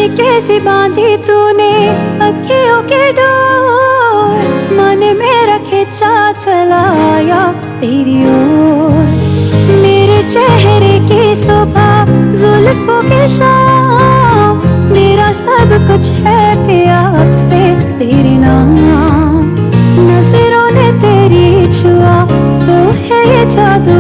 कैसी बांधी तूने अखियों के डोर, मन मेरा खिंचा चलाया तेरी ओर। मेरे चेहरे की सुबह जुल्फों की शाम, मेरा सब कुछ है पिया अब से तेरे नाम। नजरों ने तेरी छुआ तो है ये जादू,